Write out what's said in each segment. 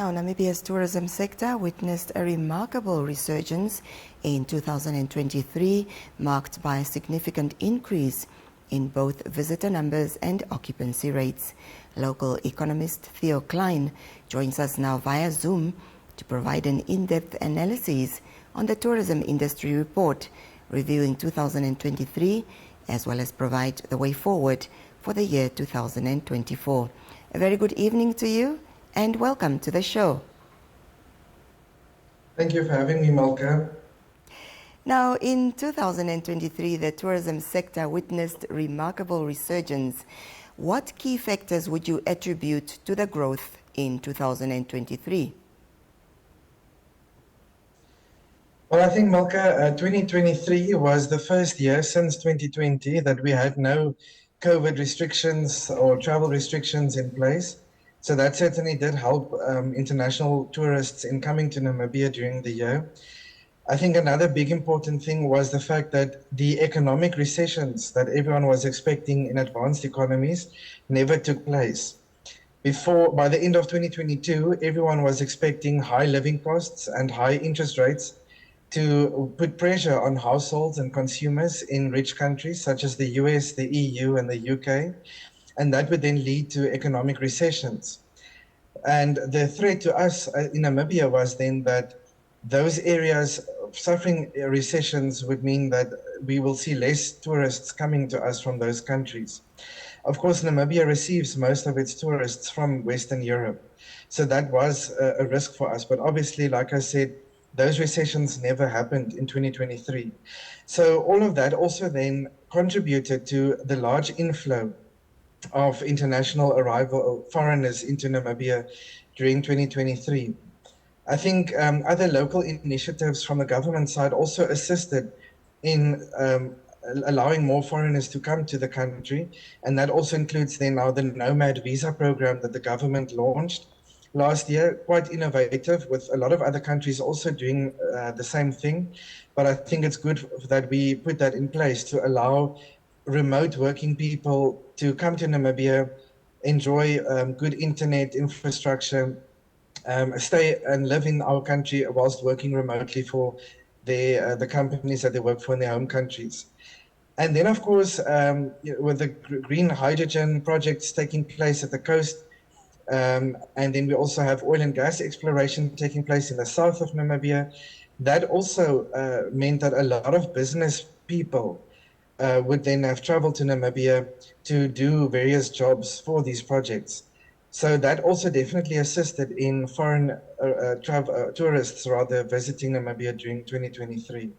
Now, Namibia's tourism sector witnessed a remarkable resurgence in 2023, marked by a significant increase in both visitor numbers and occupancy rates. Local economist Theo Klein joins us now via Zoom to provide an in-depth analysis on the tourism industry report, reviewing 2023, as well as provide the way forward for the year 2024. A very good evening to you and welcome to the show. Thank you for having me, Malka. Now, in 2023, the tourism sector witnessed remarkable resurgence. What key factors would you attribute to the growth in 2023? Well, I think, Malka, 2023 was the first year since 2020 that we had no COVID restrictions or travel restrictions in place. So that certainly did help international tourists in coming to Namibia during the year. I think another big important thing was the fact that the economic recessions that everyone was expecting in advanced economies never took place. By the end of 2022, everyone was expecting high living costs and high interest rates to put pressure on households and consumers in rich countries such as the US, the EU, and the UK, and that would then lead to economic recessions. And the threat to us in Namibia was then that those areas suffering recessions would mean that we will see less tourists coming to us from those countries. Of course, Namibia receives most of its tourists from Western Europe, so that was a risk for us. But obviously, like I said, those recessions never happened in 2023. So all of that also then contributed to the large inflow of international arrival foreigners into Namibia during 2023. I think other local initiatives from the government side also assisted in allowing more foreigners to come to the country, and that also includes then now the nomad visa program that the government launched last year, quite innovative, with a lot of other countries also doing the same thing. But I think it's good that we put that in place to allow remote working people to come to Namibia, enjoy good internet infrastructure, stay and live in our country whilst working remotely for the companies that they work for in their home countries. And then, of course, with the green hydrogen projects taking place at the coast, and then we also have oil and gas exploration taking place in the south of Namibia. That also meant that a lot of business people would then have traveled to Namibia to do various jobs for these projects. So that also definitely assisted in foreign tourists visiting Namibia during 2023.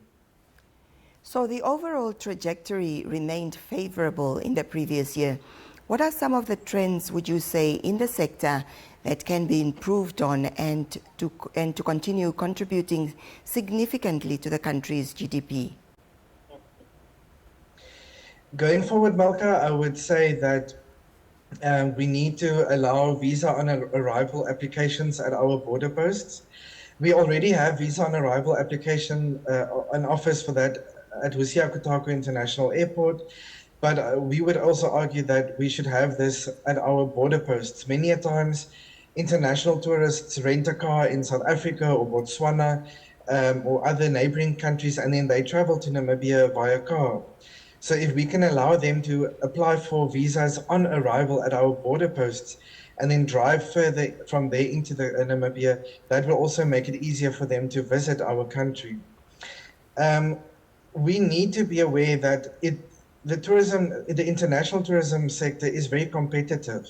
So the overall trajectory remained favorable in the previous year. What are some of the trends, would you say, in the sector that can be improved on and to continue contributing significantly to the country's GDP? Going forward, Malka, I would say that we need to allow visa on arrival applications at our border posts. We already have visa on arrival application, an office for that at Kutako International Airport. But we would also argue that we should have this at our border posts. Many a times, international tourists rent a car in South Africa or Botswana or other neighboring countries, and then they travel to Namibia via car. So if we can allow them to apply for visas on arrival at our border posts and then drive further from there into Namibia, that will also make it easier for them to visit our country. We need to be aware that the international tourism sector is very competitive.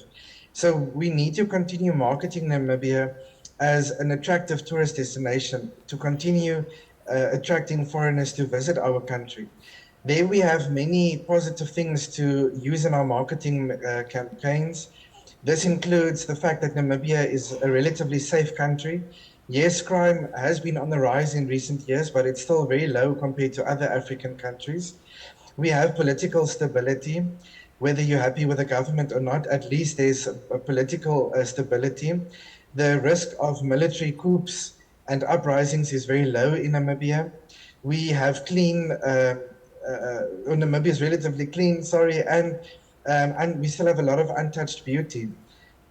So we need to continue marketing Namibia as an attractive tourist destination, to continue attracting foreigners to visit our country. There we have many positive things to use in our marketing campaigns. This includes the fact that Namibia is a relatively safe country. Yes, crime has been on the rise in recent years, but it's still very low compared to other African countries. We have political stability. Whether you're happy with the government or not, at least there's a political stability. The risk of military coups and uprisings is very low in Namibia. We have Namibia is relatively clean, and we still have a lot of untouched beauty.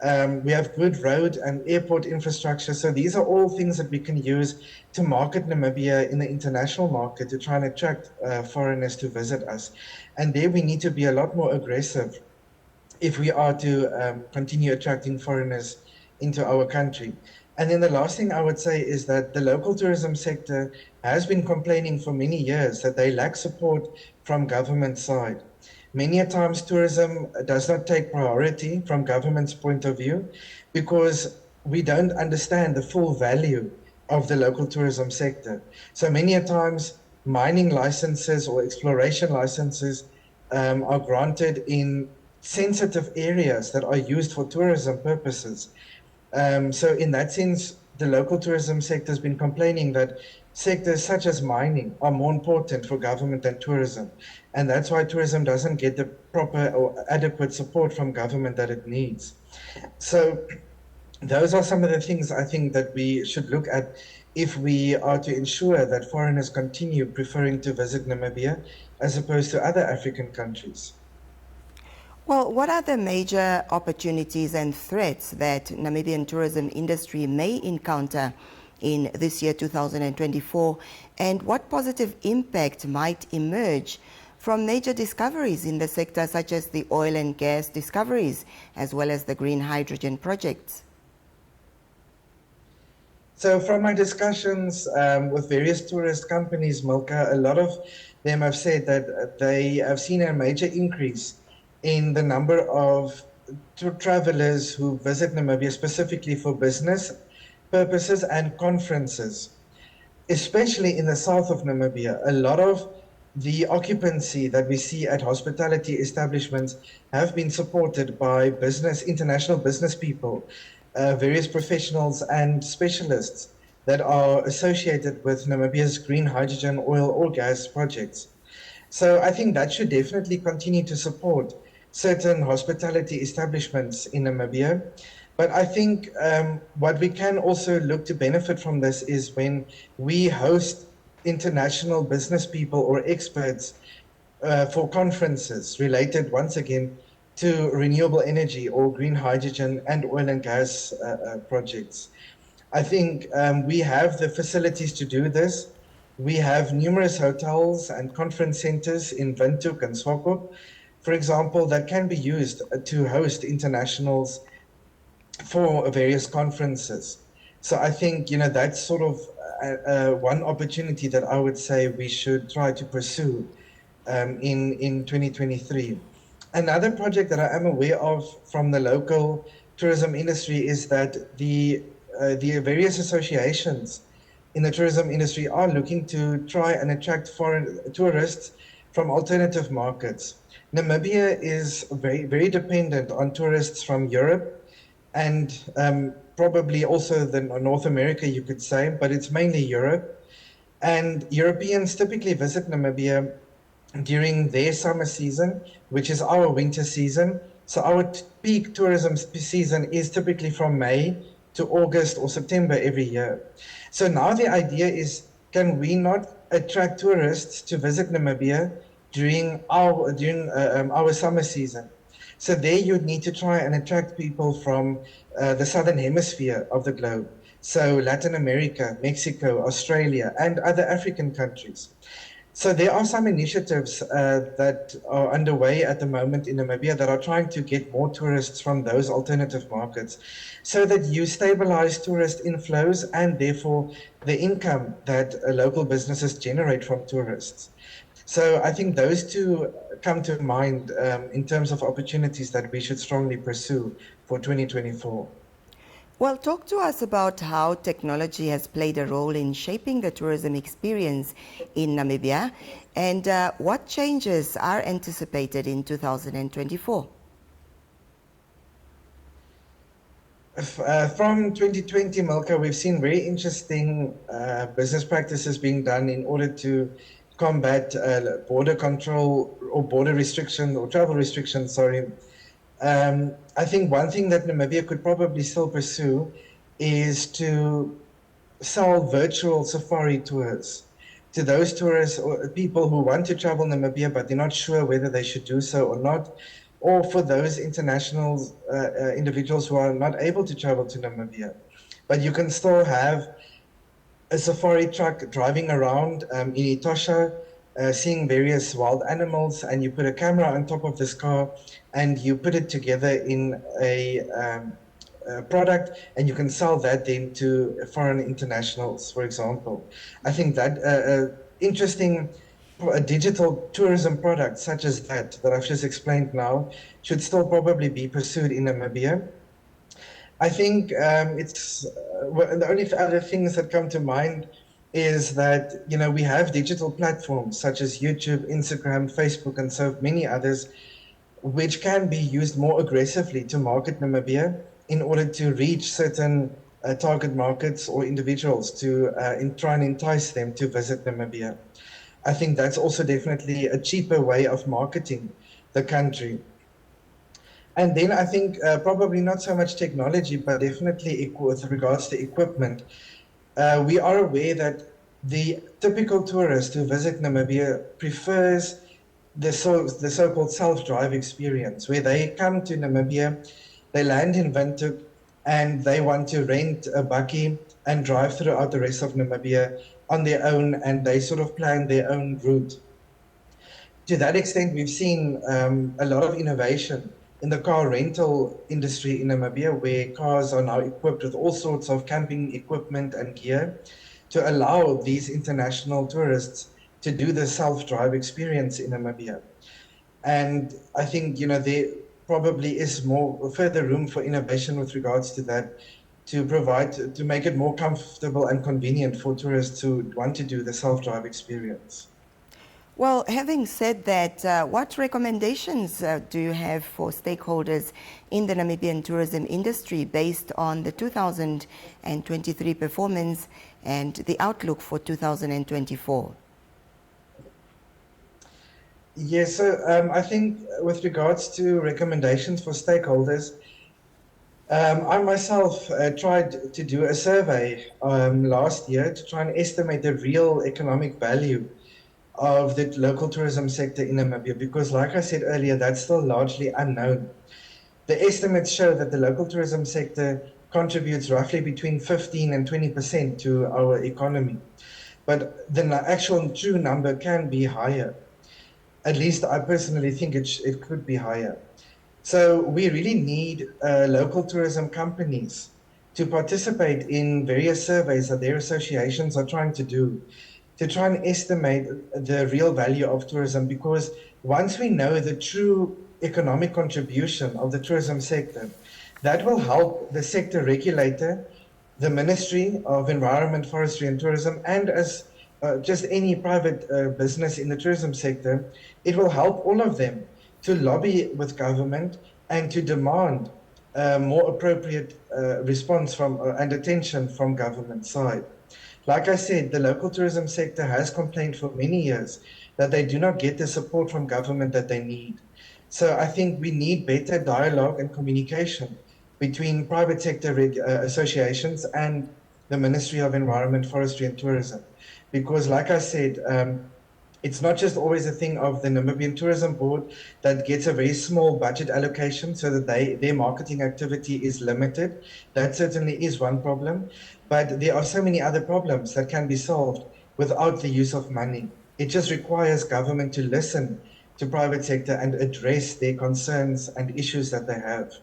We have good road and airport infrastructure. So these are all things that we can use to market Namibia in the international market to try and attract foreigners to visit us. And there we need to be a lot more aggressive if we are to continue attracting foreigners into our country. And then the last thing I would say is that the local tourism sector has been complaining for many years that they lack support from government side. Many a times tourism does not take priority from government's point of view because we don't understand the full value of the local tourism sector. So many a times mining licenses or exploration licenses are granted in sensitive areas that are used for tourism purposes. So in that sense, the local tourism sector has been complaining that sectors such as mining are more important for government than tourism. And that's why tourism doesn't get the proper or adequate support from government that it needs. So those are some of the things I think that we should look at if we are to ensure that foreigners continue preferring to visit Namibia as opposed to other African countries. Well, what are the major opportunities and threats that Namibian tourism industry may encounter in this year 2024, and what positive impact might emerge from major discoveries in the sector such as the oil and gas discoveries as well as the green hydrogen projects? So from my discussions with various tourist companies, Milka, a lot of them have said that they have seen a major increase in the number of travelers who visit Namibia specifically for business purposes and conferences, especially in the south of Namibia. A lot of the occupancy that we see at hospitality establishments have been supported by international business people, various professionals and specialists that are associated with Namibia's green hydrogen, oil or gas projects. So I think that should definitely continue to support certain hospitality establishments in Namibia. But I think what we can also look to benefit from this is when we host international business people or experts for conferences related once again to renewable energy or green hydrogen and oil and gas projects. I think we have the facilities to do this. We have numerous hotels and conference centers in Windhoek and Swakop, for example, that can be used to host internationals for various conferences. So I think, that's sort of one opportunity that I would say we should try to pursue in 2023. Another project that I am aware of from the local tourism industry is that the various associations in the tourism industry are looking to try and attract foreign tourists from alternative markets. Namibia is very, very dependent on tourists from Europe and probably also North America, you could say, but it's mainly Europe. And Europeans typically visit Namibia during their summer season, which is our winter season. So our peak tourism season is typically from May to August or September every year. So now the idea is, can we not attract tourists to visit Namibia during our summer season? So there you'd need to try and attract people from the southern hemisphere of the globe. So Latin America, Mexico, Australia, and other African countries. So there are some initiatives that are underway at the moment in Namibia that are trying to get more tourists from those alternative markets so that you stabilize tourist inflows and therefore the income that local businesses generate from tourists. So I think those two come to mind in terms of opportunities that we should strongly pursue for 2024. Well, talk to us about how technology has played a role in shaping the tourism experience in Namibia and what changes are anticipated in 2024. From 2020, Milka, we've seen very interesting business practices being done in order to combat border control or border restriction or travel restrictions, sorry. I think one thing that Namibia could probably still pursue is to sell virtual safari tours to those tourists or people who want to travel Namibia but they're not sure whether they should do so or not. or for those international individuals who are not able to travel to Namibia. But you can still have a safari truck driving around in Etosha, seeing various wild animals, and you put a camera on top of this car and you put it together in a product, and you can sell that then to foreign internationals, for example. I think that interesting digital tourism product such as that I've just explained now should still probably be pursued in Namibia. I think the only other things that come to mind is that we have digital platforms such as YouTube, Instagram, Facebook, and so many others, which can be used more aggressively to market Namibia in order to reach certain target markets or individuals to try and entice them to visit Namibia. I think that's also definitely a cheaper way of marketing the country. And then I think probably not so much technology, but definitely with regards to equipment. We are aware that the typical tourist who visit Namibia prefers the so-called self-drive experience, where they come to Namibia, they land in Windhoek, and they want to rent a bakkie and drive throughout the rest of Namibia on their own, and they sort of plan their own route. To that extent, we've seen a lot of innovation in the car rental industry in Namibia, where cars are now equipped with all sorts of camping equipment and gear to allow these international tourists to do the self-drive experience in Namibia. And I think, there probably is more further room for innovation with regards to that, to make it more comfortable and convenient for tourists who want to do the self-drive experience. Well, having said that, what recommendations do you have for stakeholders in the Namibian tourism industry based on the 2023 performance and the outlook for 2024? Yes, so I think with regards to recommendations for stakeholders, I myself tried to do a survey last year to try and estimate the real economic value of the local tourism sector in Namibia, because like I said earlier, that's still largely unknown. The estimates show that the local tourism sector contributes roughly between 15 and 20% to our economy. But the actual true number can be higher. At least I personally think it could be higher. So we really need local tourism companies to participate in various surveys that their associations are trying to do, to try and estimate the real value of tourism, because once we know the true economic contribution of the tourism sector, that will help the sector regulator, the Ministry of Environment, Forestry and Tourism, and as just any private business in the tourism sector, it will help all of them to lobby with government and to demand more appropriate response from and attention from government side. Like I said, the local tourism sector has complained for many years that they do not get the support from government that they need. So I think we need better dialogue and communication between private sector associations and the Ministry of Environment, Forestry and Tourism. Because like I said, it's not just always a thing of the Namibian Tourism Board that gets a very small budget allocation so that their marketing activity is limited. That certainly is one problem. But there are so many other problems that can be solved without the use of money. It just requires government to listen to private sector and address their concerns and issues that they have.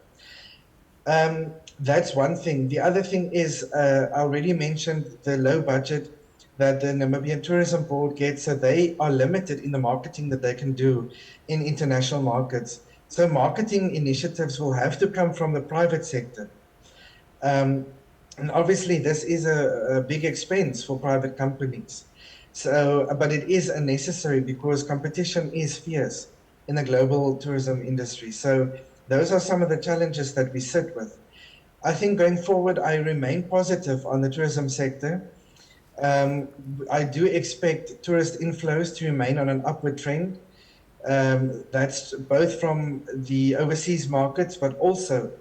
That's one thing. The other thing is, I already mentioned the low budget that the Namibian Tourism Board gets, so they are limited in the marketing that they can do in international markets. So marketing initiatives will have to come from the private sector. And obviously this is a big expense for private companies. So, but it is necessary because competition is fierce in the global tourism industry. So those are some of the challenges that we sit with. I think going forward, I remain positive on the tourism sector. I do expect tourist inflows to remain on an upward trend. That's both from the overseas markets, but also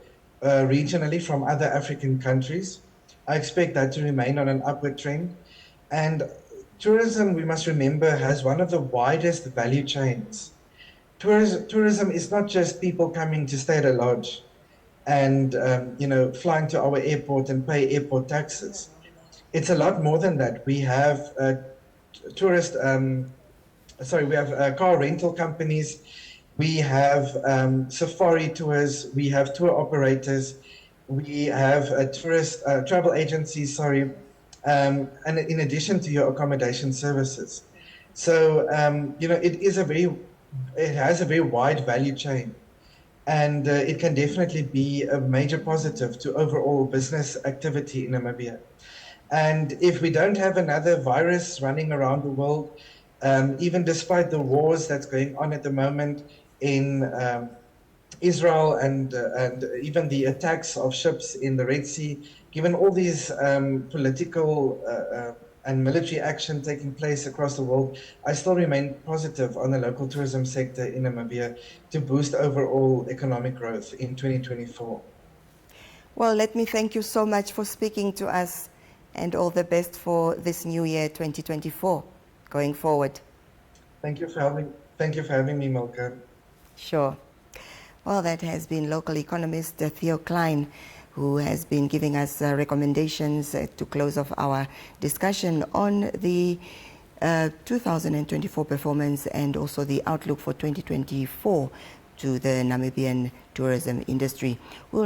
regionally from other African countries. I expect that to remain on an upward trend. And tourism, we must remember, has one of the widest value chains tourism is not just people coming to stay at a lodge and flying to our airport and pay airport taxes. It's a lot more than that. We have tourist we have car rental companies, we have safari tours, we have tour operators, we have travel agencies, and in addition to your accommodation services. So, it has a very wide value chain, and it can definitely be a major positive to overall business activity in Namibia. And if we don't have another virus running around the world, even despite the wars that's going on at the moment in Israel and even the attacks of ships in the Red Sea, given all these political and military action taking place across the world, I still remain positive on the local tourism sector in Namibia to boost overall economic growth in 2024. Well, let me thank you so much for speaking to us, and all the best for this new year 2024 going forward. Thank you for having me, Milka. Sure. Well, that has been local economist Theo Klein, who has been giving us recommendations to close off our discussion on the 2024 performance and also the outlook for 2024 to the Namibian tourism industry. We'll now